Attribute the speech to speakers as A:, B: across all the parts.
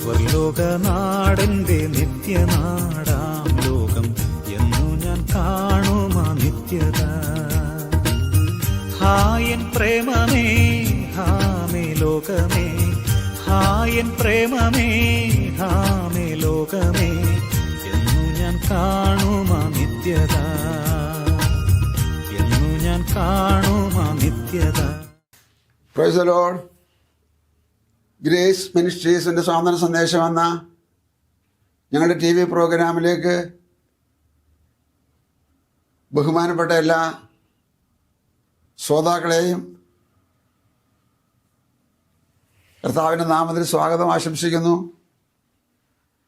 A: സ്വർലോകനാടന്റെ നിത്യനാടാം ലോകം എന്നു ഞാൻ കാണുമാ നിത്യത. ഹായൻ പ്രേമമേ ഹാമേ ലോകമേ, ഹായൻ പ്രേമമേ ഹാമേ ലോകമേ എന്നു ഞാൻ കാണുമാ നിത്യത, എന്നു ഞാൻ കാണുമാ നിത്യത.
B: Praise the Lord. ഗ്രേസ് മിനിസ്ട്രീസിൻ്റെ സ്വാതന്ത്ര്യ സന്ദേശം എന്ന ഞങ്ങളുടെ TV പ്രോഗ്രാമിലേക്ക് ബഹുമാനപ്പെട്ട എല്ലാ ശ്രോതാക്കളെയും കർത്താവിൻ്റെ നാമത്തിൽ സ്വാഗതം ആശംസിക്കുന്നു.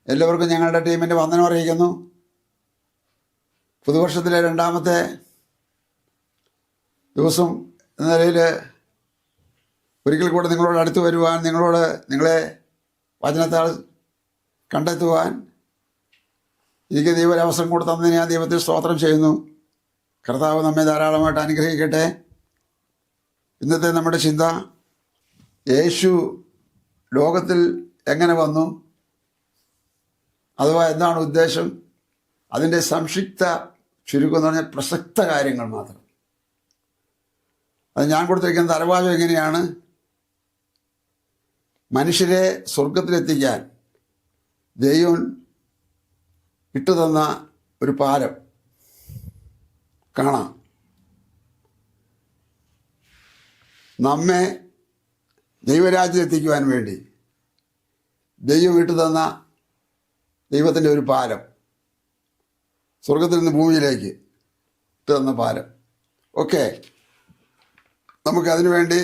B: എല്ലാവർക്കും ഞങ്ങളുടെ ടീമിൻ്റെ വന്ദനം അറിയിക്കുന്നു. പുതുവർഷത്തിലെ രണ്ടാമത്തെ ദിവസം എന്ന നിലയിൽ ഒരിക്കൽ കൂടെ നിങ്ങളോട് അടുത്ത് വരുവാൻ, നിങ്ങളെ വചനത്താൽ കണ്ടെത്തുവാൻ എനിക്ക് ദൈവം ഒരു അവസരം കൂടെ തന്നതിന് ഞാൻ ദൈവത്തിൽ സ്തോത്രം ചെയ്യുന്നു. കർത്താവ് നമ്മെ ധാരാളമായിട്ട് അനുഗ്രഹിക്കട്ടെ. ഇന്നത്തെ നമ്മുടെ ചിന്ത, യേശു ലോകത്തിൽ എങ്ങനെ വന്നു, അഥവാ എന്താണ് ഉദ്ദേശം, അതിൻ്റെ സംക്ഷിപ്ത ചുരുക്കം എന്ന് പറഞ്ഞാൽ പ്രസക്ത കാര്യങ്ങൾ മാത്രം. അത് ഞാൻ കൊടുത്തിരിക്കുന്ന തലവാചകം എങ്ങനെയാണ്? മനുഷ്യരെ സ്വർഗത്തിലെത്തിക്കാൻ ദൈവം ഇട്ടുതന്ന ഒരു പാലം കാണാം. നമ്മെ ദൈവരാജ്യത്തെത്തിക്കുവാൻ വേണ്ടി ദൈവം ഇട്ടുതന്ന ദൈവത്തിൻ്റെ ഒരു പാലം, സ്വർഗത്തിൽ നിന്ന് ഭൂമിയിലേക്ക് ഇട്ടുതന്ന പാലം. ഓക്കെ, നമുക്കതിനു വേണ്ടി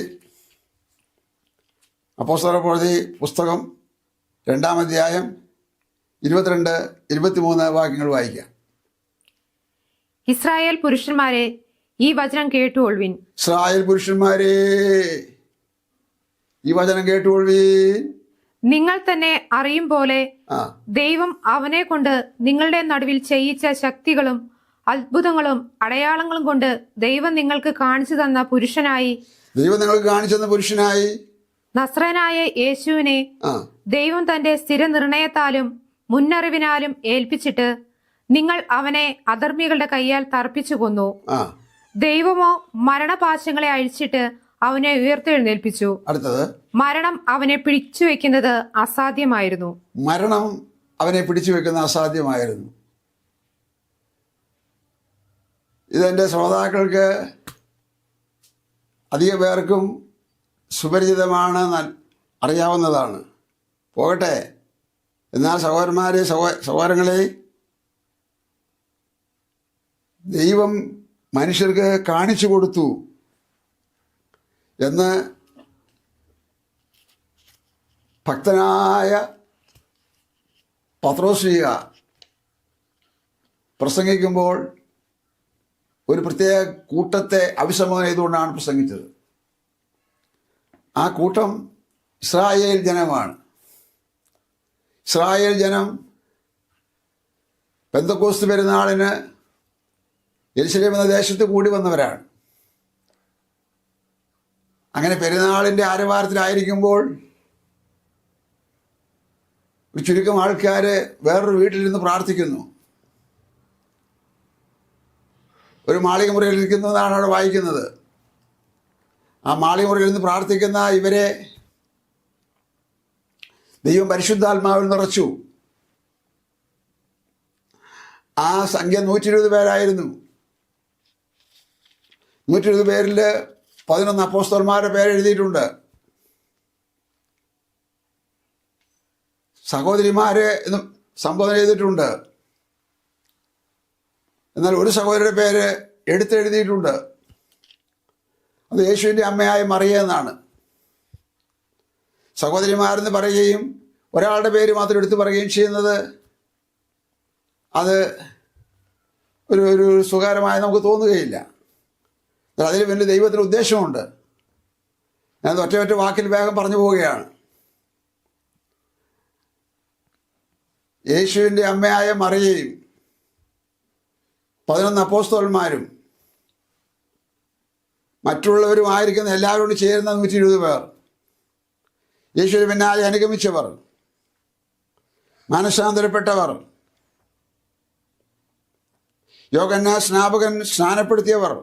B: അപ്പോസ്തലപ്രവൃത്തി പുസ്തകം 2-ാം അധ്യായം 22-23 വാക്യങ്ങൾ വായിക്കാം.
C: ഇസ്രായേൽ പുരുഷന്മാരെ, ഈ വചനം കേട്ടുകൊള്ളുവിൻ.
B: ഇസ്രായേൽ പുരുഷന്മാരെ, ഈ വചനം കേട്ടുകൊള്ളുവിൻ.
C: നിങ്ങൾ തന്നെ അറിയും പോലെ ദൈവം അവനെ കൊണ്ട് നിങ്ങളുടെ നടുവിൽ ചെയ്യിച്ച ശക്തികളും അത്ഭുതങ്ങളും അടയാളങ്ങളും കൊണ്ട് ദൈവം നിങ്ങൾക്ക് കാണിച്ചു തന്ന പുരുഷനായി, നസ്രയനായ യേശുവിനെ ദൈവം തന്റെ സ്ഥിര നിർണയത്താലും മുന്നറിവിനാലും ഏൽപ്പിച്ചിട്ട് നിങ്ങൾ അവനെ അധർമ്മികളുടെ കയ്യാൽ തർപ്പിച്ചു കൊന്നു. ദൈവമോ മരണപാശങ്ങളെ അഴിച്ചിട്ട് അവനെ ഉയർത്തെഴുന്നേൽപ്പിച്ചു. അടുത്തത്, മരണം അവനെ പിടിച്ചു വെക്കുന്നത് അസാധ്യമായിരുന്നു.
B: മരണം അവനെ പിടിച്ചു വെക്കുന്ന അസാധ്യമായിരുന്നു. ഇതെൻ്റെ ശ്രോതാക്കൾക്ക് അധിക പേർക്കും സുപരിചിതമാണ്, അറിയാവുന്നതാണ്. പോകട്ടെ, എന്നാൽ സഹോദരന്മാരെ, സഹോദരങ്ങളെ, ദൈവം മനുഷ്യർക്ക് കാണിച്ചു കൊടുത്തു എന്ന് ഭക്തനായ പത്രോസ്ലീഹ പ്രസംഗിക്കുമ്പോൾ ഒരു പ്രത്യേക കൂട്ടത്തെ അഭിസംബോധന ചെയ്തുകൊണ്ടാണ് പ്രസംഗിച്ചത്. ആ കൂട്ടം ഇസ്രായേൽ ജനമാണ്. ഇസ്രായേൽ ജനം പെന്തക്കോസ്ത് പെരുന്നാളിന് യെരുശലേം എന്ന ദേശത്ത് കൂടി വന്നവരാണ്. അങ്ങനെ പെരുന്നാളിൻ്റെ ആരവാരത്തിലായിരിക്കുമ്പോൾ ഒരു ചുരുക്കം ആൾക്കാർ വേറൊരു വീട്ടിലിരുന്ന് പ്രാർത്ഥിക്കുന്നു. ഒരു മാളിക മുറിയിൽ ഇരിക്കുന്നതാണ് അവിടെ വായിക്കുന്നത്. ആ മാളിക മുറിയിൽ നിന്ന് പ്രാർത്ഥിക്കുന്ന ഇവരെ ദൈവം പരിശുദ്ധാത്മാവിൽ നിറച്ചു. ആ സംഖ്യ 120 പേരായിരുന്നു. 120 പേരിൽ 11 അപ്പോസ്തലന്മാരുടെ പേരെഴുതിയിട്ടുണ്ട്. സഹോദരിമാരെ എന്ന് സംബോധന ചെയ്തിട്ടുണ്ട്. എന്നാൽ ഒരു സഹോദരിയുടെ പേര് എടുത്തെഴുതിയിട്ടുണ്ട്. അത് യേശുവിൻ്റെ അമ്മയായ മറിയ എന്നാണ്. സഹോദരിമാരെന്ന് പറയുകയും ഒരാളുടെ പേര് മാത്രം എടുത്തു പറയുകയും ചെയ്യുന്നത് അത് ഒരു സുഖകരമായി നമുക്ക് തോന്നുകയില്ല. അതിന് വലിയ ദൈവത്തിന് ഉദ്ദേശമുണ്ട്. ഞാൻ ഒറ്റ വാക്കിൽ വേഗം പറഞ്ഞു പോവുകയാണ്. യേശുവിൻ്റെ അമ്മയായ മറിയയും 11 അപ്പോസ്തലന്മാരും മറ്റുള്ളവരുമായിരിക്കുന്ന എല്ലാവരോടും ചേരുന്ന 120 പേർ, യേശുവിന് പിന്നാലെ അനുഗമിച്ചവർ, മാനസാന്തരപ്പെട്ടവർ, യോഹന്നാൻ സ്നാപകൻ സ്നാനപ്പെടുത്തിയവർ,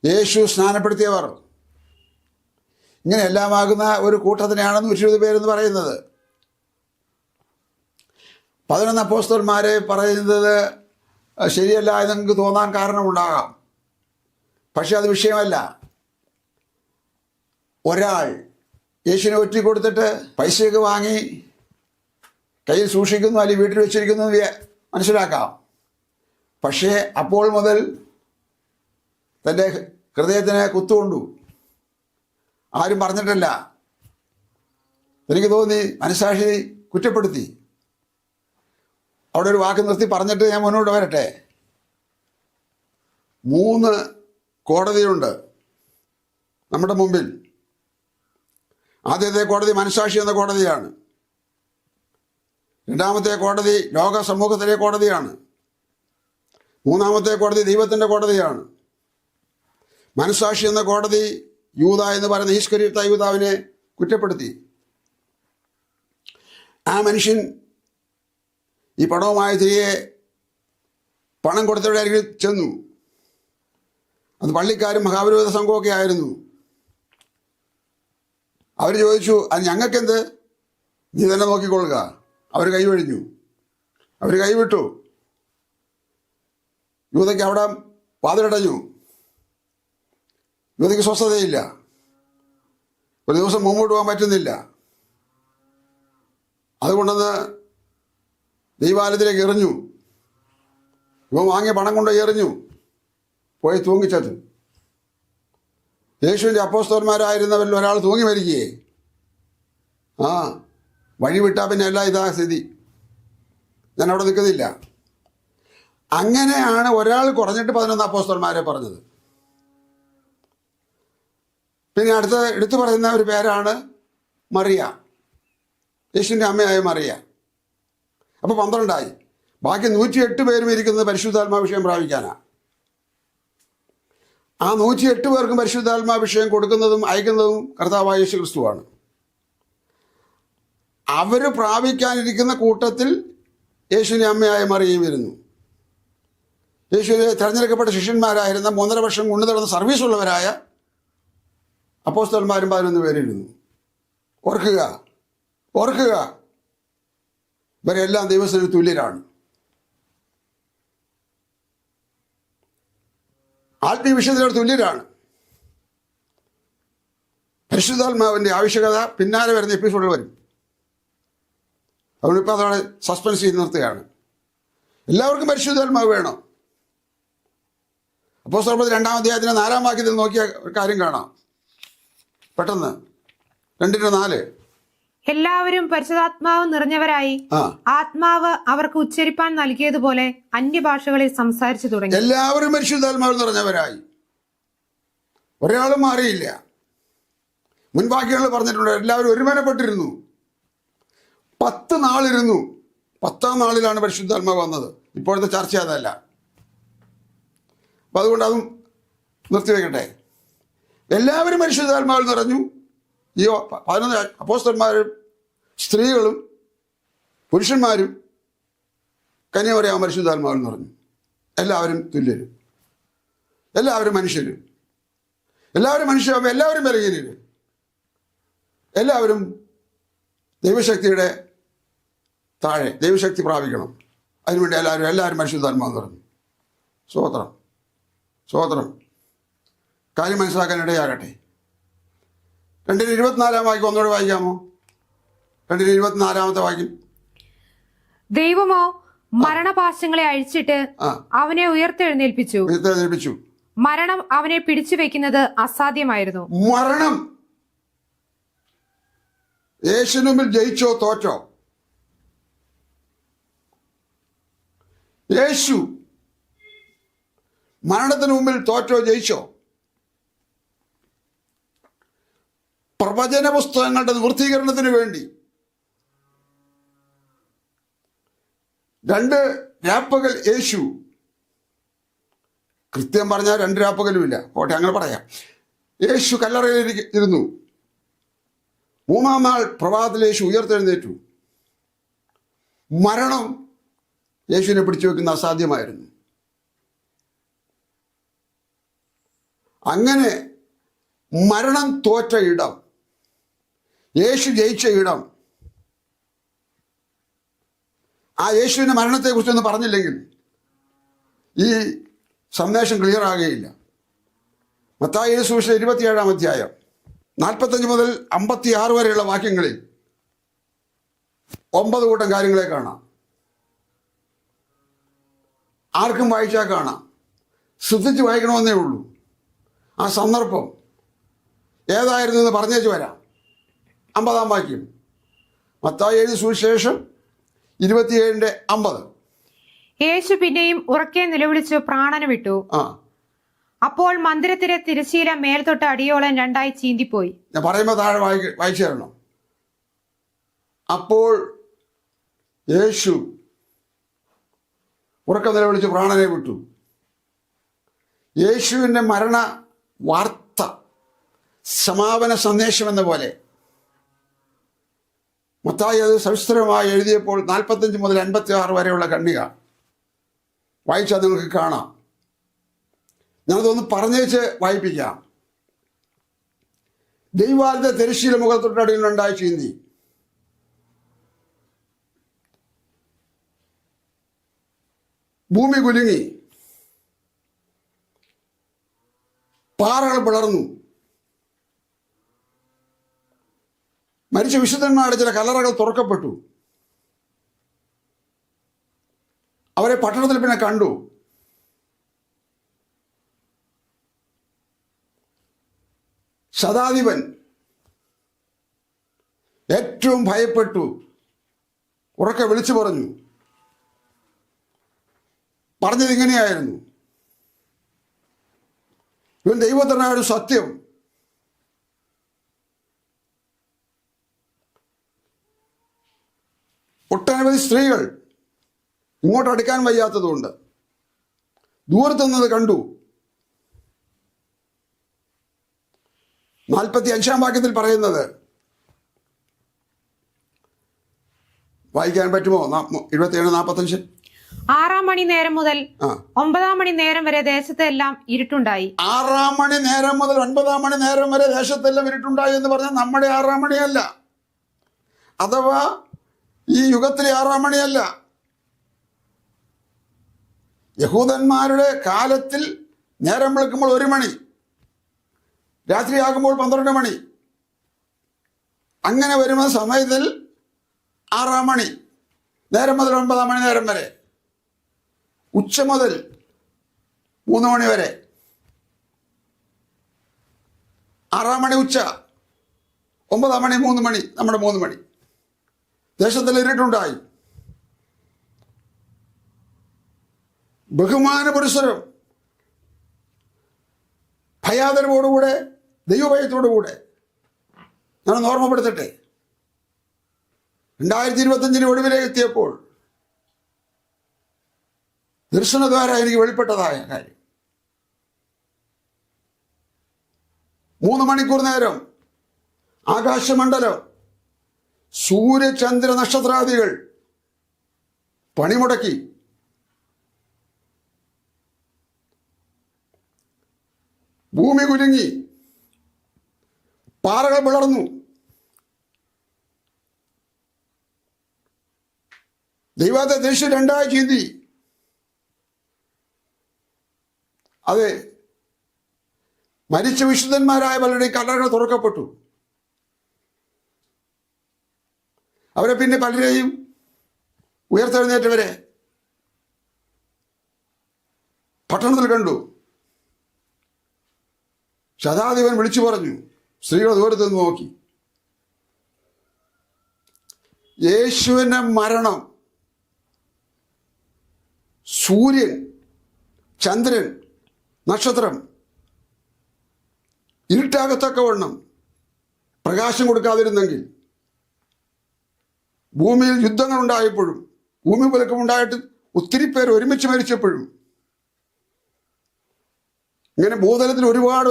B: യേശു സ്നാനപ്പെടുത്തിയവർ, ഇങ്ങനെ എല്ലാമാകുന്ന ഒരു കൂട്ടത്തിനെയാണ് 120 പേരെന്ന് പറയുന്നത്. 11 അപ്പോസ്തലന്മാരെ പറയുന്നത് ശരിയല്ല എന്ന് നിങ്ങൾക്ക് തോന്നാൻ കാരണമുണ്ടാകാം. പക്ഷെ അത് വിഷയമല്ല. ഒരാൾ യേശുവിനെ ഒറ്റി കൊടുത്തിട്ട് പൈസയൊക്കെ വാങ്ങി കയ്യിൽ സൂക്ഷിക്കുന്നു, അല്ലെങ്കിൽ വീട്ടിൽ വെച്ചിരിക്കുന്നു മനസ്സിലാക്കാം. പക്ഷേ അപ്പോൾ മുതൽ തൻ്റെ ഹൃദയത്തിനെ കുത്തുകൊണ്ടു. ആരും പറഞ്ഞിട്ടില്ല. എനിക്ക് തോന്നി മനസ്സാക്ഷി കുറ്റപ്പെടുത്തി. അവിടെ ഒരു വാക്ക് നിർത്തി പറഞ്ഞിട്ട് ഞാൻ മുന്നോട്ട് വരട്ടെ. 3 കോടതിയുണ്ട് നമ്മുടെ മുമ്പിൽ. ആദ്യത്തെ കോടതി മനസ്സാക്ഷി എന്ന കോടതിയാണ്. രണ്ടാമത്തെ കോടതി ലോക സമൂഹത്തിലെ കോടതിയാണ്. മൂന്നാമത്തെ കോടതി ദൈവത്തിൻ്റെ കോടതിയാണ്. മനസ്സാക്ഷി എന്ന കോടതി യൂദ എന്ന് പറയുന്ന ഈസ്കര്യോത്ത യൂദാവിനെ കുറ്റപ്പെടുത്തി. ആ മനുഷ്യൻ ഈ പണവുമായി തിരികെ പണം കൊടുത്തവരുടെ അരികിൽ ചെന്നു. അത് പള്ളിക്കാരും മഹാപുരോഹിത സംഘമൊക്കെ ആയിരുന്നു. അവർ ചോദിച്ചു, അത് ഞങ്ങൾക്കെന്ത്, നീ തന്നെ നോക്കിക്കൊള്ളുക. അവർ കൈവഴിഞ്ഞു, അവർ കൈവിട്ടു. യൂദയ്ക്ക് അവിടെ വാതിലടഞ്ഞു. യൂദയ്ക്ക് സ്വസ്ഥതയില്ല. ഒരു ദിവസം മുമ്പോട്ട് പോകാൻ പറ്റുന്നില്ല. അതുകൊണ്ടെന്ന് ദൈവാലയത്തിലേക്ക് എറിഞ്ഞു. ഇവൻ വാങ്ങിയ പണം കൊണ്ട് എറിഞ്ഞു, പോയി തൂങ്ങിച്ചത്. യേശുവിൻ്റെ അപ്പോസ്തലന്മാരായിരുന്നവരിൽ ഒരാൾ തൂങ്ങി മരിക്കുകയെ. വഴി വിട്ടാൽ പിന്നെ എല്ലാം ഇതാ സ്ഥിതി. ഞാൻ അവിടെ നിൽക്കുന്നില്ല. അങ്ങനെയാണ് ഒരാൾ കുറഞ്ഞിട്ട് 11 അപ്പോസ്തലന്മാരെ പറഞ്ഞത്. പിന്നെ എടുത്തു പറയുന്ന ഒരു പേരാണ് മറിയ, യേശുവിൻ്റെ അമ്മയായ മറിയ. അപ്പോൾ 12 ബാക്കി 108 പേരും ഇരിക്കുന്നത് പരിശുദ്ധാത്മാഭിഷേകം പ്രാപിക്കാനാണ്. ആ 108 പേർക്കും പരിശുദ്ധാത്മാഭിഷേകം കൊടുക്കുന്നതും അയക്കുന്നതും കർത്താവായ യേശു ക്രിസ്തുവാണ്. അവർ പ്രാപിക്കാനിരിക്കുന്ന കൂട്ടത്തിൽ യേശുവിൻ്റെ അമ്മയായ മറിയയും വരുന്നു. യേശുവിനെ തിരഞ്ഞെടുക്കപ്പെട്ട ശിഷ്യന്മാരായിരുന്ന 3.5 വർഷം കൊണ്ടു നടന്ന സർവീസുള്ളവരായ അപ്പോസ്തലന്മാരും 11 പേരിരുന്നു. ഓർക്കുക, ഇവരെല്ലാം ദൈവത്തിന് തുല്യരാണ്. ആത്മീയ വിഷയത്തിലൂടെ തുല്യരാണ്. പരിശുദ്ധാത്മാവിൻ്റെ ആവശ്യകത പിന്നാലെ വരുന്ന എപ്പിസോഡിൽ വരും. അതുകൊണ്ടിപ്പോൾ അതോടെ സസ്പെൻസ് ചെയ്ത് നിർത്തുകയാണ്. എല്ലാവർക്കും പരിശുദ്ധാത്മാവ് വേണം. അപ്പോസ്തലപ്രവൃത്തി 2-ാം അധ്യായത്തിൻ്റെ 4-ാം വാക്യത്തിൽ നോക്കിയ ഒരു കാര്യം കാണാം. പെട്ടെന്ന് 2:4
C: എല്ലാവരും പരിശുദ്ധാത്മാവ് നിറഞ്ഞവരായി ആത്മാവ് അവർക്ക് ഉച്ചരിപ്പാൻ നൽകിയതുപോലെ അന്യഭാഷകളിൽ സംസാരിച്ചു തുടങ്ങി.
B: എല്ലാവരും പരിശുദ്ധാത്മാവ് നിറഞ്ഞവരായി. ഒരാളും മാറിയില്ല. മുൻവാക്യങ്ങൾ പറഞ്ഞിട്ടുണ്ട്, എല്ലാവരും ഒരുമനപ്പെട്ടിരുന്നു. 10 നാളിരുന്നു. 10-ാം നാളിലാണ് പരിശുദ്ധാത്മാവ് വന്നത്. ഇപ്പോഴത്തെ ചർച്ച അതല്ല. അപ്പം അതുകൊണ്ട് അതും നിർത്തിവെക്കട്ടെ. എല്ലാവരും പരിശുദ്ധാത്മാവിൽ നിറഞ്ഞു. ഈ 11 അപ്പോസ്തലന്മാരും സ്ത്രീകളും പുരുഷന്മാരും കന്യാമറിയാം പരിശുദ്ധാത്മാവിൽ നിറഞ്ഞു. എല്ലാവരും തുല്യരും, എല്ലാവരും മനുഷ്യരും. എല്ലാവരും മനുഷ്യരാകുമ്പോൾ എല്ലാവരും ബലഹീനരും. എല്ലാവരും ദൈവശക്തിയുടെ താഴെ ദൈവശക്തി പ്രാപിക്കണം. അതിനുവേണ്ടി എല്ലാവരും പരിശുദ്ധാത്മാവ് നിറഞ്ഞു. സ്തോത്രം. കാര്യം മനസ്സിലാക്കാൻ ഇടയാകട്ടെ. 2:24 വാക്യം ഒന്നുകൂടെ വായിക്കാമോ? 2:24 വാക്യം.
C: ദൈവമോ മരണപാശങ്ങളെ അഴിച്ചിട്ട് അവനെ ഉയർത്തെഴുന്നേൽപ്പിച്ചു. മരണം അവനെ പിടിച്ചു വെക്കുന്നത് അസാധ്യമായിരുന്നു.
B: മരണം യേശുവിന് മുമ്പിൽ ജയിച്ചോ തോറ്റോ? യേശു മരണത്തിന് മുമ്പിൽ തോറ്റോ ജയിച്ചോ? പ്രവചന പുസ്തകങ്ങളുടെ നിവൃത്തീകരണത്തിന് വേണ്ടി 2 രാപ്പകൽ യേശു, കൃത്യം പറഞ്ഞാൽ 2 രാപ്പകലുമില്ല, ഓട്ടെ അങ്ങനെ പറയാം, യേശു കല്ലറയിൽ ഇരുന്നു. 3-ാം നാൾ പ്രഭാതത്തിൽ യേശു ഉയർത്തെഴുന്നേറ്റു. മരണം യേശുവിനെ പിടിച്ചു വെക്കുന്ന അസാധ്യമായിരുന്നു. അങ്ങനെ മരണം തോറ്റ ഇടം, യേശു ജയിച്ച ഇടം, ആ യേശുവിൻ്റെ മരണത്തെക്കുറിച്ചൊന്നും പറഞ്ഞില്ലെങ്കിൽ ഈ സന്ദേശം ക്ലിയർ ആകുകയില്ല. മത്തായിയുടെ സുവിശേഷം 27-ാം അധ്യായം 45 മുതൽ 56 വരെയുള്ള വാക്യങ്ങളിൽ 9 കൂട്ടം കാര്യങ്ങളെ കാണാം. ആർക്കും വായിച്ചാൽ കാണാം. ശ്രദ്ധിച്ച് വായിക്കണമെന്നേ ഉള്ളൂ. ആ സന്ദർഭം ഏതായിരുന്നു എന്ന് പറഞ്ഞേച്ച് വരാം. 50-ാം വാക്യം, മത്തായിയുടെ സുവിശേഷം 27:50.
C: യേശു പിന്നെയും ഉറക്കെ നിലവിളിച്ചു പ്രാണന വിട്ടു. അപ്പോൾ മന്ദിരത്തിലെ തിരശ്ശീല മേൽത്തൊട്ട് അടിയോളം 2 ചീന്തിപ്പോയി.
B: ഞാൻ പറയുമ്പോൾ താഴെ വായിച്ചു തരണം. അപ്പോൾ യേശു ഉറക്കം നിലവിളിച്ച് പ്രാണനെ വിട്ടു. യേശുവിൻ്റെ മരണ വാർത്ത സമാപന സന്ദേശം എന്ന പോലെ മത്തായി അത് സവിസ്തരമായി എഴുതിയപ്പോൾ 45 മുതൽ 56 വരെയുള്ള ഖണ്ഡിക വായിച്ചാൽ നിങ്ങൾക്ക് കാണാം. ഞാനതൊന്ന് പറഞ്ഞേച്ച് വായിപ്പിക്കാം. ദൈവാലയത്തെ തിരശ്ശീല മുഖത്തൊട്ടടിയിൽ 2 ചീന്തി. ഭൂമി കുലുങ്ങി, പാറകൾ പിളർന്നു, മരിച്ച വിശുദ്ധന്മാരുടെ ചില കല്ലറകൾ തുറക്കപ്പെട്ടു. അവരെ പട്ടണത്തിൽ പിന്നെ കണ്ടു. ശതാധിപൻ ഏറ്റവും ഭയപ്പെട്ടു, ഉറക്കെ വിളിച്ചു പറഞ്ഞു. പറഞ്ഞത് ഇങ്ങനെയായിരുന്നു: ഇവൻ ദൈവത്തിനായ ഒരു സത്യം. ഒട്ടനവധി സ്ത്രീകൾ ഇങ്ങോട്ട് അടുക്കാൻ വയ്യാത്തതുകൊണ്ട് ദൂരത്തു നിന്നത് കണ്ടു. 45-ാം വാക്യത്തിൽ പറയുന്നത് വായിക്കാൻ പറ്റുമോ? 27-45.
C: 6-ാം മണി നേരം മുതൽ 9-ാം മണി നേരം വരെ ദേശത്തെല്ലാം ഇരുട്ടുണ്ടായി.
B: 6-ാം മണി നേരം മുതൽ 9-ാം മണി നേരം വരെ ദേശത്തെല്ലാം ഇരുട്ടുണ്ടായി എന്ന് പറഞ്ഞാൽ നമ്മുടെ 6-ാം മണിയല്ല, അഥവാ ഈ യുഗത്തിലെ 6-ാം മണിയല്ല. യഹൂദന്മാരുടെ കാലത്തിൽ നേരം വിളിക്കുമ്പോൾ 1 മണി, രാത്രിയാകുമ്പോൾ 12 മണി. അങ്ങനെ വരുന്ന സമയത്തിൽ 6-ാം മണി നേരം മുതൽ 9-ാം മണി നേരം വരെ, ഉച്ച മുതൽ 3 മണി വരെ. 6-ാം മണി ഉച്ച, 9-ാം മണി 3 മണി, നമ്മുടെ 3 മണി. ദേശത്തിൽ ഇരുട്ടുണ്ടായി. ബഹുമാന പുരസ്സരം ഭയാദരവോടുകൂടെ, ദൈവഭയത്തോടുകൂടെ ഞാനൊന്ന് ഓർമ്മപ്പെടുത്തട്ടെ. 2025 ഒടുവിലേക്ക് എത്തിയപ്പോൾ ദർശനദ്വാര എനിക്ക് വെളിപ്പെട്ടതായ കാര്യം, 3 മണിക്കൂർ നേരം ആകാശമണ്ഡലം, സൂര്യചന്ദ്ര നക്ഷത്രാദികൾ പണിമുടക്കി. ഭൂമി കുലുങ്ങി, പാറകൾ പിളർന്നു. ദൈവത്തെ ദേശം 2 ചീന്തി. അതെ, മരിച്ച വിശുദ്ധന്മാരായ പലരുടെയും കല്ലറകൾ തുറക്കപ്പെട്ടു. അവരെ പിന്നെ പലരെയും ഉയർത്തെഴുന്നേറ്റവരെ പട്ടണത്തിൽ കണ്ടു. ശതാധിപൻ വിളിച്ചു പറഞ്ഞു. സ്ത്രീകൾ ദൂരത്ത് നിന്ന് നോക്കി. യേശുവിൻ്റെ മരണം സൂര്യൻ, ചന്ദ്രൻ, നക്ഷത്രം ഇരുട്ടാകത്തക്കവണ്ണം പ്രകാശം കൊടുക്കാതിരുന്നെങ്കിൽ, ഭൂമിയിൽ യുദ്ധങ്ങൾ ഉണ്ടായപ്പോഴും, ഭൂമി കുലുക്കമുണ്ടായിട്ട് ഒത്തിരി പേർ ഒരുമിച്ച് മരിച്ചപ്പോഴും, ഇങ്ങനെ ഭൂതലത്തിൽ ഒരുപാട്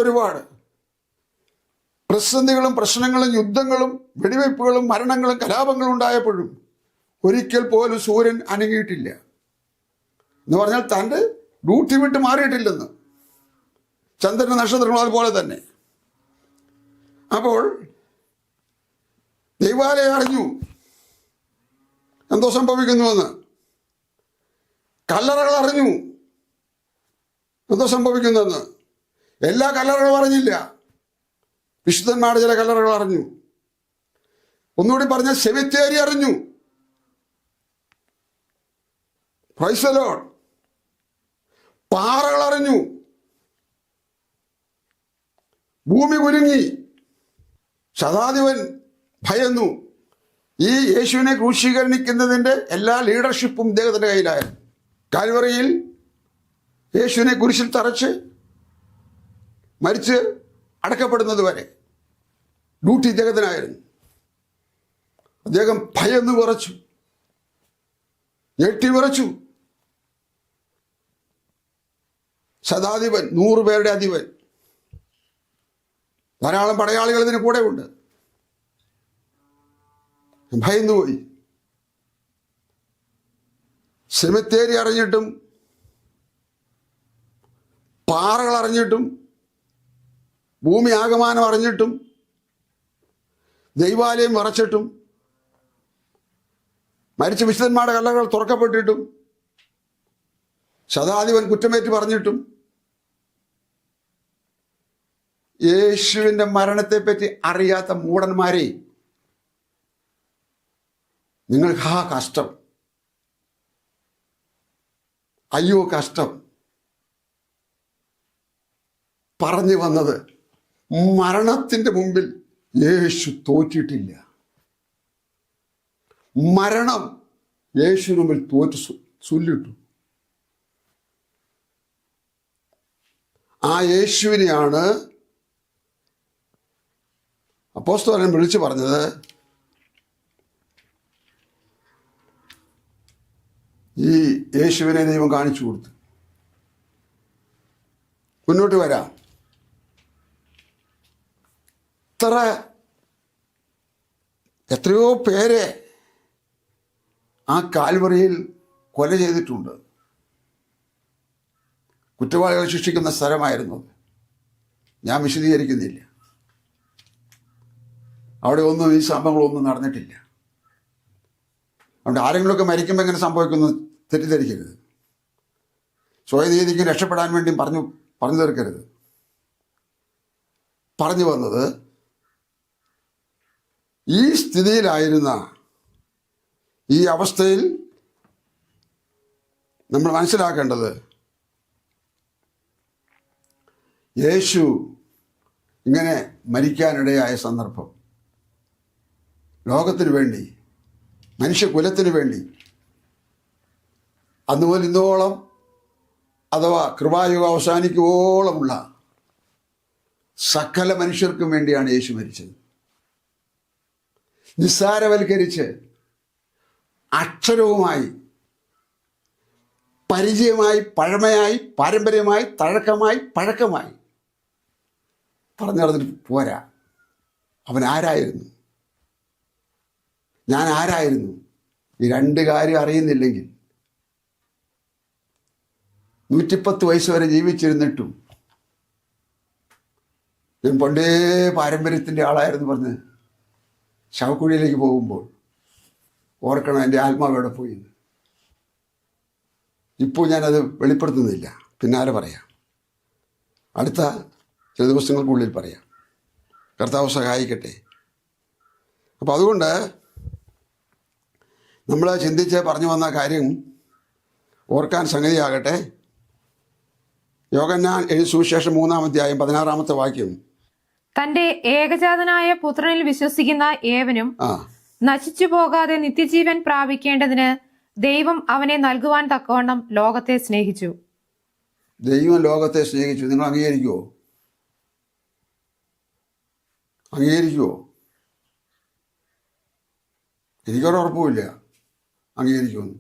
B: പ്രതിസന്ധികളും പ്രശ്നങ്ങളും യുദ്ധങ്ങളും വെടിവയ്പ്പുകളും മരണങ്ങളും കലാപങ്ങളും ഉണ്ടായപ്പോഴും ഒരിക്കൽ പോലും സൂര്യൻ അനങ്ങിയിട്ടില്ല എന്ന് പറഞ്ഞാൽ തൻ്റെ ഡ്യൂട്ടി വിട്ട് മാറിയിട്ടില്ലെന്ന്. ചന്ദ്രന്റെ നക്ഷത്രങ്ങൾ അതുപോലെ തന്നെ. അപ്പോൾ ദൈവാലയം അറിഞ്ഞു എന്തോ സംഭവിക്കുന്നുവെന്ന്. കല്ലറകൾ അറിഞ്ഞു എന്തോ സംഭവിക്കുന്നെന്ന്. എല്ലാ കല്ലറകളും അറിഞ്ഞില്ല, വിശുദ്ധന്മാരുടെ ചില കല്ലറകൾ അറിഞ്ഞു. ഒന്നുകൂടി പറഞ്ഞ സെമിത്തേരി അറിഞ്ഞു. Praise the Lord. പാറകൾ അറിഞ്ഞു. ഭൂമി കുലുങ്ങി. ശതാധിപൻ ഭയന്നു. ഈ യേശുവിനെ ക്രൂശീകരിക്കുന്നതിൻ്റെ എല്ലാ ലീഡർഷിപ്പും ഇദ്ദേഹത്തിൻ്റെ കയ്യിലായിരുന്നു. കാൽവറിയിൽ യേശുവിനെ കുരിശിൽ തറച്ച് മരിച്ച് അടക്കപ്പെടുന്നത് വരെ ഡ്യൂട്ടി ഇദ്ദേഹത്തിനായിരുന്നു. അദ്ദേഹം ഭയന്ന് വിറച്ചു, ഞെട്ടി വിറച്ചു. ശതാധിപൻ, 100 പേരുടെ അധിപൻ, ധാരാളം പടയാളികൾ ഇതിന് കൂടെ ഉണ്ട്. ഭയന്നുപോയി. സെമിത്തേരി അറിഞ്ഞിട്ടും പാറകൾ അറിഞ്ഞിട്ടും ഭൂമി ആകമാനം അറിഞ്ഞിട്ടും ദൈവാലയം വിറച്ചിട്ടും മരിച്ച വിശുദ്ധന്മാരുടെ കല്ലറകൾ തുറക്കപ്പെട്ടിട്ടും ശതാധിപൻ കുറ്റമേറ്റ് പറഞ്ഞിട്ടും യേശുവിൻ്റെ മരണത്തെപ്പറ്റി അറിയാത്ത മൂഢന്മാരെ, നിങ്ങൾ കഷ്ടം, അയ്യോ കഷ്ടം പറഞ്ഞു വന്നത്. മരണത്തിൻ്റെ മുമ്പിൽ യേശു തോറ്റിട്ടില്ല. മരണം യേശുവിന് മുമ്പിൽ തോറ്റ് ചൊല്ലിട്ടു. ആ യേശുവിനെയാണ് അപ്പോസ്തലൻ വിളിച്ചു പറഞ്ഞത്, ഈ യേശുവിനെ ദൈവം കാണിച്ചു കൊടുത്തു. മുന്നോട്ട് വരാം. എത്രയോ പേരെ ആ കാൽവറിയിൽ കൊല ചെയ്തിട്ടുണ്ട്. കുറ്റവാളികളെ ശിക്ഷിക്കുന്ന സ്ഥലമായിരുന്നു. ഞാൻ വിശദീകരിക്കുന്നില്ല. അവിടെ ഒന്നും ഈ സംഭവങ്ങളൊന്നും നടന്നിട്ടില്ല. അതുകൊണ്ട് ആരെങ്കിലുമൊക്കെ മരിക്കുമ്പോൾ എങ്ങനെ സംഭവിക്കുന്നു തെറ്റിദ്ധരിക്കരുത്. സ്വയനീതിക്ക് രക്ഷപ്പെടാൻ വേണ്ടി പറഞ്ഞു തീർക്കരുത്. പറഞ്ഞു വന്നത്, ഈ സ്ഥിതിയിലായിരുന്ന, ഈ അവസ്ഥയിൽ നമ്മൾ മനസ്സിലാക്കേണ്ടത്, യേശു ഇങ്ങനെ മരിക്കാനിടയായ സന്ദർഭം ലോകത്തിന് വേണ്ടി, മനുഷ്യകുലത്തിന് വേണ്ടി, അന്നുമുതൽ ഇന്നോളം അഥവാ കൃപായുഗം അവസാനിക്കുവോളമുള്ള സകല മനുഷ്യർക്കും വേണ്ടിയാണ് യേശു മരിച്ചത്. നിസ്സാരവൽക്കരിച്ച് അക്ഷരവുമായി, പരിചയമായി, പഴമയായി, പാരമ്പര്യമായി, തഴക്കമായി, പഴക്കമായി പറഞ്ഞു നടന്നിട്ട് പോരാ. അവൻ ആരായിരുന്നു, ഞാൻ ആരായിരുന്നു, ഈ 2 കാര്യം അറിയുന്നില്ലെങ്കിൽ 110 വയസ്സ് വരെ ജീവിച്ചിരുന്നിട്ടും ഞാൻ പണ്ടേ പാരമ്പര്യത്തിൻ്റെ ആളായിരുന്നു പറഞ്ഞ് ശവക്കുഴിയിലേക്ക് പോകുമ്പോൾ ഓർക്കണം എൻ്റെ ആത്മാവ് എവിടെ പോയി. ഇപ്പോൾ ഞാനത് വെളിപ്പെടുത്തുന്നില്ല, പിന്നാലെ പറയാം, അടുത്ത ചില ദിവസങ്ങൾക്കുള്ളിൽ പറയാം. കർത്താവ് സഹായിക്കട്ടെ. അപ്പോൾ അതുകൊണ്ട് നമ്മൾ ചിന്തിച്ച് പറഞ്ഞു വന്ന കാര്യം ഓർക്കാൻ സംഗതിയാകട്ടെ. യോഹന്നാൻ എഴുതിയ സുവിശേഷം 3-ാം അധ്യായം 16-ാമത്തെ വാക്യം,
C: തന്റെ ഏകജാതനായ പുത്രനിൽ വിശ്വസിക്കുന്ന ഏവനും നശിച്ചു പോകാതെ നിത്യജീവൻ പ്രാപിക്കേണ്ടതിന് ദൈവം അവനെ നൽകുവാൻ തക്കവണ്ണം ലോകത്തെ സ്നേഹിച്ചു.
B: ദൈവം ലോകത്തെ സ്നേഹിച്ചു. നിങ്ങൾ അംഗീകരിക്കുമോ? അംഗീകരിക്കുമോ? എനിക്കൊരുറപ്പുമില്ല അംഗീകരിക്കുമെന്ന്.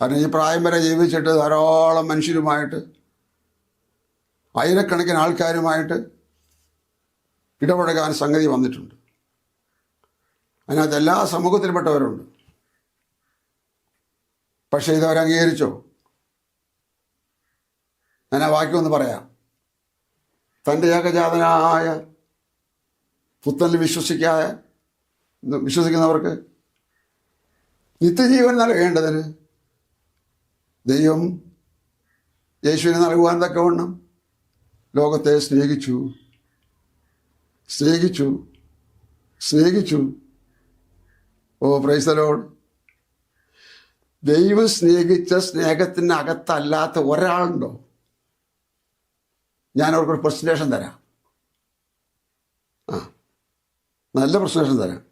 B: കാരണം ഈ പ്രായം വരെ ജീവിച്ചിട്ട് ധാരാളം മനുഷ്യരുമായിട്ട്, ആയിരക്കണക്കിന് ആൾക്കാരുമായിട്ട് ഇടപഴകാൻ സംഗതി വന്നിട്ടുണ്ട്. അതിനകത്ത് എല്ലാ സമൂഹത്തിൽപ്പെട്ടവരുണ്ട്. പക്ഷേ ഇതവർ അംഗീകരിച്ചോ? ഞാൻ ആ വാക്യമൊന്ന് പറയാം. തൻ്റെ ഏകജാതനായ പുത്രനിൽ വിശ്വസിക്കുന്നവർക്ക് നിത്യജീവൻ നൽകേണ്ടതിന് ദൈവം യേശുവിനെ നൽകുവാൻ തക്കവണ്ണം ലോകത്തെ സ്നേഹിച്ചു. ഓ പ്രൈസ് ദി ലോർഡ്. ദൈവം സ്നേഹിച്ച സ്നേഹത്തിനകത്തല്ലാത്ത ഒരാളുണ്ടോ? ഞാൻ അവർക്കൊരു പ്രസൻറ്റേഷൻ തരാം. നല്ല പ്രസൻറ്റേഷൻ തരാം.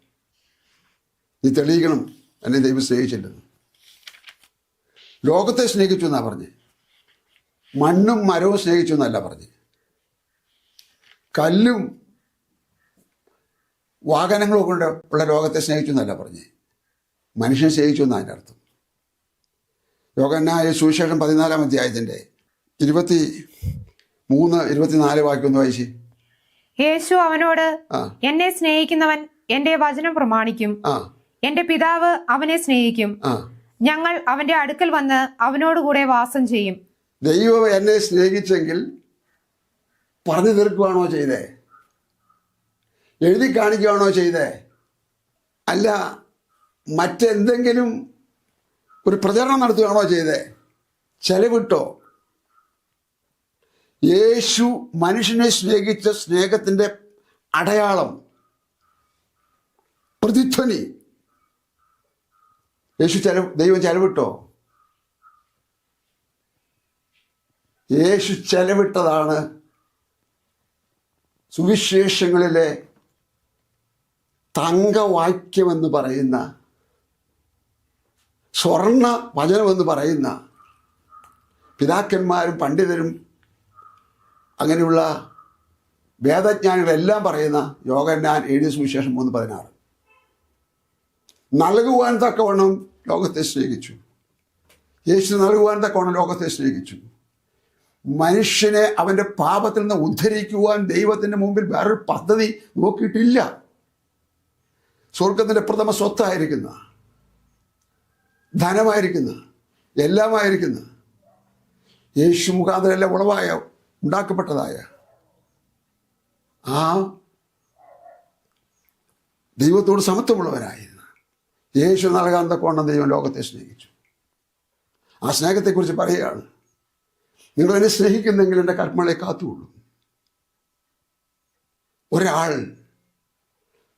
B: നീ തെളിയിക്കണം എന്നെ ദൈവം സ്നേഹിച്ചില്ലെന്ന്. ലോകത്തെ സ്നേഹിച്ചു എന്നാണ് പറഞ്ഞ്. മണ്ണും മരവും സ്നേഹിച്ചു എന്നല്ല പറഞ്ഞ്. കല്ലും വാഹനങ്ങളും കൊണ്ട് ഉള്ള ലോകത്തെ സ്നേഹിച്ചു എന്നല്ല പറഞ്ഞ്. മനുഷ്യനെ സ്നേഹിച്ചു എന്നാണ് അതിൻ്റെ അർത്ഥം. യോഹന്നായ സുവിശേഷം 14-ാം അധ്യായത്തിൻ്റെ 23-24 വാക്യം ഒന്ന് വായിച്ച്.
C: യേശു അവനോട്, എന്നെ സ്നേഹിക്കുന്നവൻ എന്റെ വചനം പ്രമാണിക്കും. എന്റെ പിതാവ് അവനെ സ്നേഹിക്കും. ഞങ്ങൾ അവന്റെ അടുക്കൽ വന്ന് അവനോടുകൂടെ വാസം ചെയ്യും.
B: ദൈവം എന്നെ സ്നേഹിച്ചെങ്കിൽ പറഞ്ഞു തീർക്കുകയാണോ ചെയ്തേ? എഴുതി കാണിക്കുകയാണോ ചെയ്തേ? അല്ല മറ്റെന്തെങ്കിലും ഒരു പ്രചരണം നടത്തുകയാണോ ചെയ്തേ? ചെലവിട്ടോ? യേശു മനുഷ്യനെ സ്നേഹിച്ച സ്നേഹത്തിൻ്റെ അടയാളം, പ്രതിധ്വനി ദൈവം ചെലവിട്ടോ? യേശു ചെലവിട്ടതാണ് സുവിശേഷങ്ങളിലെ തങ്കവാക്യമെന്ന് പറയുന്ന, സ്വർണ്ണ വചനമെന്ന് പറയുന്ന, പിതാക്കന്മാരും പണ്ഡിതരും അങ്ങനെയുള്ള വേദജ്ഞാനികളെല്ലാം പറയുന്ന യോഹന്നാൻ എഴുതിയ സുവിശേഷം 3:16. നൽകുവാൻ തക്കവണ്ണം ലോകത്തെ സ്നേഹിച്ചു. യേശു നൽകുവാൻ തക്കവണ്ണം ലോകത്തെ സ്നേഹിച്ചു. മനുഷ്യനെ അവൻ്റെ പാപത്തിൽ നിന്ന് ഉദ്ധരിക്കുവാൻ ദൈവത്തിൻ്റെ മുമ്പിൽ വേറൊരു പദ്ധതി നോക്കിയിട്ടില്ല. സ്വർഗത്തിൻ്റെ പ്രഥമ സ്വത്തായിരിക്കുന്ന, ധനമായിരിക്കുന്ന, എല്ലാമായിരിക്കുന്ന, യേശു മുഖാന്തരം എല്ലാം ഉണ്ടാക്കപ്പെട്ടതായ ആ ദൈവത്തോട് സമത്വമുള്ളവരായിരുന്നു യേശു നൽകാൻ തക്കവണ്ണം ദൈവം ലോകത്തെ സ്നേഹിച്ചു. ആ സ്നേഹത്തെക്കുറിച്ച് പറയുകയാണ്, നിങ്ങൾ എന്നെ സ്നേഹിക്കുന്നെങ്കിൽ എൻ്റെ കൽപ്പനകളെ കാത്തുകൊള്ളൂ. ഒരാൾ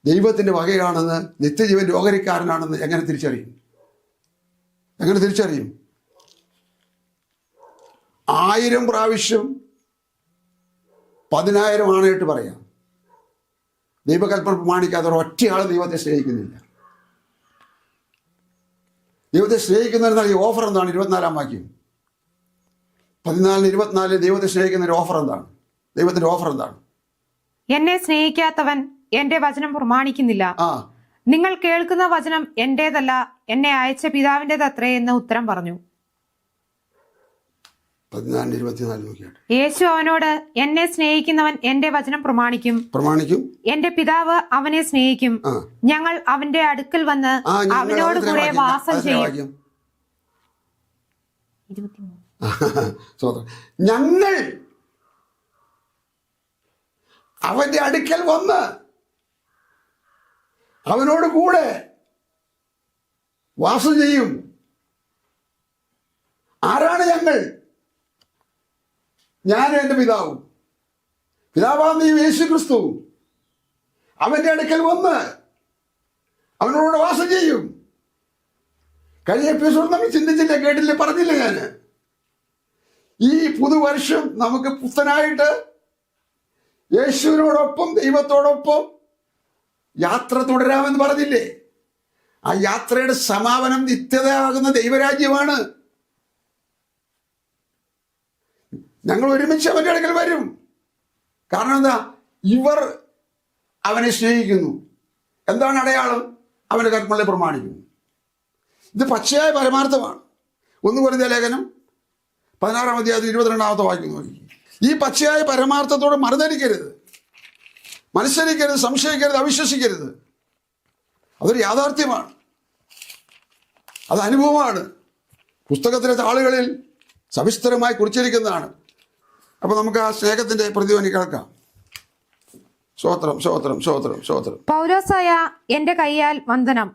B: ദൈവത്തിൻ്റെ വകയാണെന്ന്, നിത്യജീവൻ്റെ ഓഹരിക്കാരനാണെന്ന് എങ്ങനെ തിരിച്ചറിയും? 1000 പ്രാവശ്യം 10,000 ആണായിട്ട് പറയാം. ദൈവകൽപ്പന പ്രമാണിക്കാതെ ഒറ്റയാൾ ദൈവത്തെ സ്നേഹിക്കുന്നില്ല. ദൈവത്തെ സ്നേഹിക്കുന്നതിന് ഈ ഓഫർ എന്താണ്? 24-ാം വാക്യം 14-24 ദൈവത്തെ സ്നേഹിക്കുന്നതിൻ്റെ ഓഫർ എന്താണ്? ദൈവത്തിൻ്റെ ഓഫർ എന്താണ്?
C: എന്നെ സ്നേഹിക്കാത്തവൻ എന്റെ വചനം പ്രമാണിക്കുന്നില്ല. നിങ്ങൾ കേൾക്കുന്ന വചനം എന്റേതല്ല, എന്നെ അയച്ച പിതാവിൻ്റെത് അത്രേ എന്ന് ഉത്തരം പറഞ്ഞു.
B: 14-24 നോക്കിയാട്ടെ.
C: യേശു അവനോട്, എന്നെ സ്നേഹിക്കുന്നവൻ എന്റെ വചനം പ്രമാണിക്കും. എന്റെ പിതാവ് അവനെ സ്നേഹിക്കും. ഞങ്ങൾ അവന്റെ അടുക്കൽ വന്ന് അവനോട് കൂടെ വാസം ചെയ്യും.
B: ഞങ്ങൾ അവന്റെ അടുക്കൽ വന്ന് അവനോട് കൂടെ വാസം ചെയ്യും. ആരാണ് ഞങ്ങൾ? ഞാനും എൻ്റെ പിതാവും. പിതാവാണ് യേശു ക്രിസ്തു. അവന്റെ അടുക്കൽ വന്ന് അവനോട് വാസം ചെയ്യും. കഴിഞ്ഞ എപ്പിസോഡ് നമ്മൾ ചിന്തിച്ചില്ല, കേട്ടില്ല, പറഞ്ഞില്ല. ഞാൻ ഈ പുതുവർഷം നമുക്ക് പുത്തനായിട്ട് യേശുവിനോടൊപ്പം ദൈവത്തോടൊപ്പം യാത്ര തുടരാമെന്ന് പറഞ്ഞില്ലേ? ആ യാത്രയുടെ സമാപനം നിത്യതയാകുന്ന ദൈവരാജ്യമാണ്. ഞങ്ങൾ ഒരുമിച്ച് അവൻ്റെ അടുക്കൽ വരും. കാരണം എന്താ? ഇവർ അവനെ സ്നേഹിക്കുന്നു. എന്താണ് അടയാളം? അവൻ്റെ കൽപ്പനകളെ പ്രമാണിക്കുന്നു. ഇത് പച്ചയായ പരമാർത്ഥമാണ്. 1 കൊരിന്ത്യർ ലേഖനം 16-ാം അധ്യായത്തിൽ 22-ാമത്തെ വാക്യം നോക്കി. ഈ പച്ചയായ പരമാർത്ഥത്തോട് മറുതലിക്കരുത്, മത്സരിക്കരുത്, സംശയിക്കരുത്, അവിശ്വസിക്കരുത്. അതൊരു യാഥാർത്ഥ്യമാണ്, അത് അനുഭവമാണ്. പുസ്തകത്തിലെ താളുകളിൽ സവിസ്തരമായി കുറിച്ചിരിക്കുന്നതാണ്. അപ്പോൾ നമുക്ക് ആ സ്നേഹത്തിൻ്റെ പ്രതിധ്വനി കേൾക്കാം. സ്തോത്രം, സ്തോത്രം, സ്തോത്രം, സ്തോത്രം.
C: പൗലോസായ എന്റെ കയ്യാൽ വന്ദനം.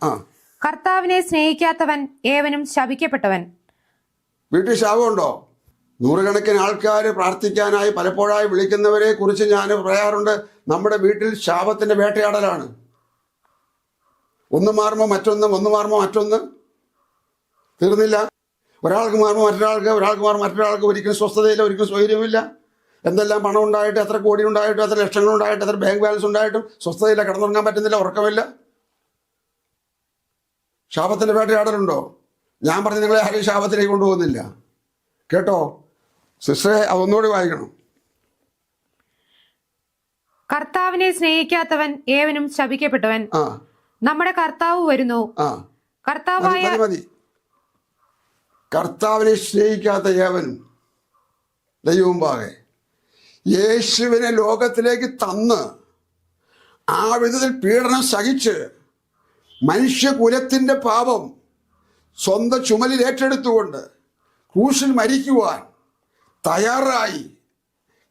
C: കർത്താവിനെ സ്നേഹിക്കാത്തവൻ ഏവനും ശപിക്കപ്പെട്ടവൻ.
B: വീട്ടിൽ ശാപമുണ്ടോ? നൂറുകണക്കിന് ആൾക്കാർ പ്രാർത്ഥിക്കാനായി പലപ്പോഴായി വിളിക്കുന്നവരെ കുറിച്ച് ഞാൻ പറയാറുണ്ട്, നമ്മുടെ വീട്ടിൽ ശാപത്തിൻ്റെ വേട്ടയാടലാണ്. ഒന്ന് മാറുമ്പോൾ മറ്റൊന്ന്, ഒന്ന് മാറുമ്പോൾ മറ്റൊന്ന്, തീർന്നില്ല. ഒരാൾക്ക് മാറുമ്പോൾ മറ്റൊരാൾക്ക്, ഒരാൾക്ക് മാറുമ്പോൾ മറ്റൊരാൾക്ക്. ഒരിക്കലും സ്വസ്ഥതയില്ല, ഒരിക്കലും സ്വൈര്യമില്ല. എന്തെല്ലാം പണം ഉണ്ടായിട്ട്, എത്ര കോടി ഉണ്ടായിട്ടും, എത്ര ലക്ഷങ്ങൾ ഉണ്ടായിട്ടും, എത്ര ബാങ്ക് ബാലൻസ് ഉണ്ടായിട്ടും സ്വസ്ഥതയില്ല, കിടന്നുറങ്ങാൻ പറ്റുന്നില്ല, ഉറക്കമില്ല. ശാപത്തിൻ്റെ വേട്ടയാടലുണ്ടോ? ഞാൻ പറഞ്ഞ് നിങ്ങളെ ആരെയും ശാപത്തിലേക്ക് കൊണ്ടുപോകുന്നില്ല കേട്ടോ. സിസ്റ്ററെ അതൊന്നുകൂടി വായിക്കണം.
C: കർത്താവിനെ സ്നേഹിക്കാത്തവൻ ഏവനും ശപിക്കപ്പെട്ടവൻ. നമ്മുടെ കർത്താവ് വരുന്നു. കർത്താവായ
B: മതി. കർത്താവിനെ സ്നേഹിക്കാത്ത ഏവനും ദൈവമുമ്പാകെ യേശുവിനെ ലോകത്തിലേക്ക് തന്ന് ആ വിധത്തിൽ പീഡനം സഹിച്ച് മനുഷ്യകുലത്തിൻ്റെ പാപം സ്വന്തം ചുമലിൽ ഏറ്റെടുത്തുകൊണ്ട് ക്രൂശിൽ മരിക്കുവാൻ തയ്യാറായി,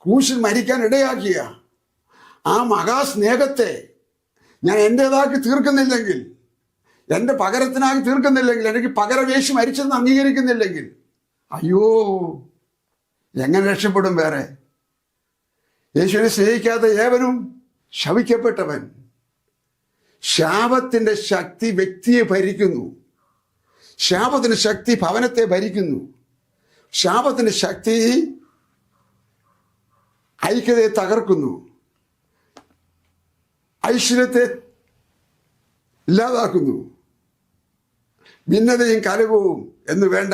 B: ക്രൂശിൽ മരിക്കാൻ ഇടയാക്കിയ ആ മഹാസ്നേഹത്തെ ഞാൻ എൻ്റേതാക്കി തീർക്കുന്നില്ലെങ്കിൽ, എൻ്റെ പകരത്തിനാക്കി തീർക്കുന്നില്ലെങ്കിൽ, എനിക്ക് പകരം യേശു മരിച്ചെന്ന് അംഗീകരിക്കുന്നില്ലെങ്കിൽ, അയ്യോ എങ്ങനെ രക്ഷപ്പെടും? വേറെ യേശുവിനെ സ്നേഹിക്കാത്ത ഏവനും ശപിക്കപ്പെട്ടവൻ. ശാപത്തിൻ്റെ ശക്തി വ്യക്തിയെ ഭരിക്കുന്നു. ശാപത്തിൻ്റെ ശക്തി ഭവനത്തെ ഭരിക്കുന്നു. ശാപത്തിൻ്റെ ശക്തി ഐക്യതയെ തകർക്കുന്നു, ഐശ്വര്യത്തെ ഇല്ലാതാക്കുന്നു. ഭിന്നതയും കലഹവും എന്ന് വേണ്ട,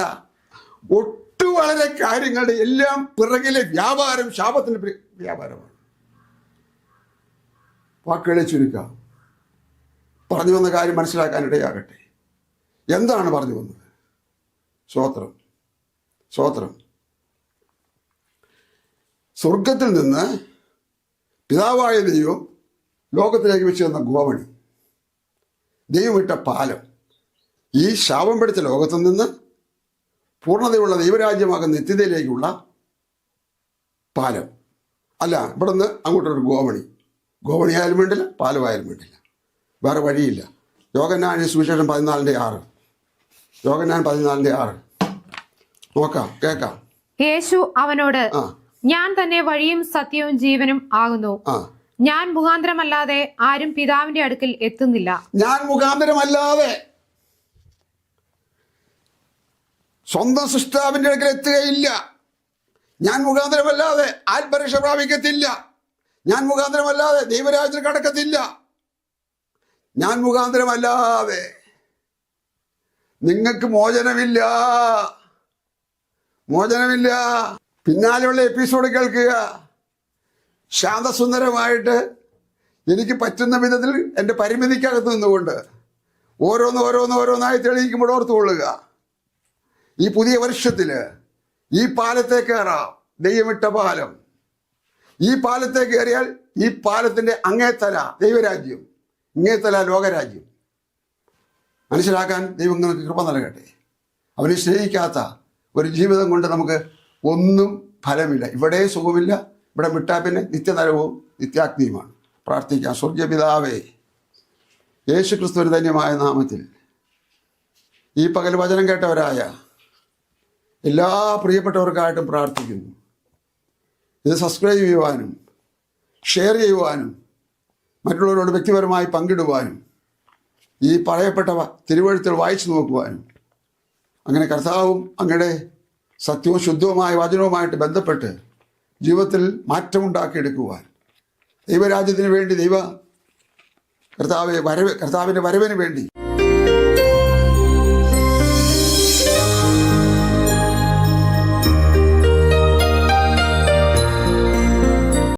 B: ഒട്ടു വളരെ കാര്യങ്ങളുടെ എല്ലാം പിറകിലെ വ്യാപാരം ശാപത്തിൻ്റെ വ്യാപാരമാണ്. വാക്കുകളെ ചുരുക്കാം. പറഞ്ഞു വന്ന കാര്യം മനസ്സിലാക്കാൻ ഇടയാകട്ടെ. എന്താണ് പറഞ്ഞു വന്നത്? സ്തോത്രം, സ്തോത്രം. സ്വർഗത്തിൽ നിന്ന് പിതാവായ ദൈവം ലോകത്തിലേക്ക് വെച്ച് തന്ന ഗോവണി, ദൈവം ഇട്ട പാലം, ഈ ശാപം പിടിച്ച ലോകത്തു നിന്ന് പൂർണ്ണതയുള്ള ദൈവരാജ്യമാകുന്ന നിത്യതയിലേക്കുള്ള പാലം. അല്ല, ഇവിടെ നിന്ന് അങ്ങോട്ടൊരു ഗോവണി. ഗോവണിയായാലും വേണ്ടില്ല, പാലമായാലും വേണ്ടില്ല, വേറെ വഴിയില്ല. യോഹന്നാൻ സുവിശേഷം 14:6. യോഹന്നാൻ 14:6 നോക്കാം, കേൾക്കാം.
C: യേശു അവനോട്, ഞാൻ തന്നെ വഴിയും സത്യവും ജീവനും ആകുന്നു. ഞാൻ മുഖാന്തരമല്ലാതെ ആരും പിതാവിന്റെ അടുക്കൽ എത്തുന്നില്ല. ഞാൻ
B: മുഖാന്തരമല്ലാതെ സ്വന്തം സൃഷ്ടാവിന്റെ അടുക്കൽ എത്തുകയില്ല. ഞാൻ മുഖാന്തരമല്ലാതെ ആത്മരക്ഷ പ്രാപിക്കത്തില്ല. ഞാൻ മുഖാന്തരമല്ലാതെ ദൈവരാജ്യത്തിൽ കടക്കത്തില്ല. ഞാൻ മുഖാന്തരമല്ലാതെ നിങ്ങൾക്ക് മോചനമില്ല, മോചനമില്ല. പിന്നാലെയുള്ള എപ്പിസോഡ് കേൾക്കുക. ശാന്തസുന്ദരമായിട്ട് എനിക്ക് പറ്റുന്ന വിധത്തിൽ എൻ്റെ പരിമിതിക്കകത്ത് നിന്നുകൊണ്ട് ഓരോന്നായി തെളിയിക്കുമ്പോൾ ഓർത്തുകൊള്ളുക. ഈ പുതിയ വർഷത്തിൽ ഈ പാലത്തെ കയറാം, ദൈവമിട്ട പാലം. ഈ പാലത്തെ കയറിയാൽ ഈ പാലത്തിൻ്റെ അങ്ങേത്തല ദൈവരാജ്യം, ഇങ്ങേത്തല ലോകരാജ്യം. മനസ്സിലാക്കാൻ ദൈവം നിങ്ങൾക്ക് കൃപ നൽകട്ടെ. അവനെ സ്നേഹിക്കാത്ത ഒരു ജീവിതം കൊണ്ട് നമുക്ക് ഒന്നും ഫലമില്ല. ഇവിടെ സുഖമില്ല, ഇവിടെ വിട്ടാൽ പിന്നെ നിത്യനരവും നിത്യാഗ്നിയുമാണ്. പ്രാർത്ഥിക്കാം. സ്വർഗീയ പിതാവേ, യേശു ക്രിസ്തുവിന്റെ ധന്യമായ നാമത്തിൽ ഈ പകൽ വചനം കേട്ടവരായ എല്ലാ പ്രിയപ്പെട്ടവർക്കായിട്ടും പ്രാർത്ഥിക്കുന്നു. ഇത് സബ്സ്ക്രൈബ് ചെയ്യുവാനും ഷെയർ ചെയ്യുവാനും മറ്റുള്ളവരോട് വ്യക്തിപരമായി പങ്കിടുവാനും ഈ പറയപ്പെട്ട തിരുവെഴുത്തുകൾ വായിച്ചു നോക്കുവാനും അങ്ങനെ കർത്താവും അങ്ങയുടെ സത്യവും ശുദ്ധവുമായ വചനവുമായിട്ട് ബന്ധപ്പെട്ട് ജീവിതത്തിൽ മാറ്റമുണ്ടാക്കിയെടുക്കുവാൻ ദൈവരാജ്യത്തിന് വേണ്ടി കർത്താവിൻ്റെ വരവിന് വേണ്ടി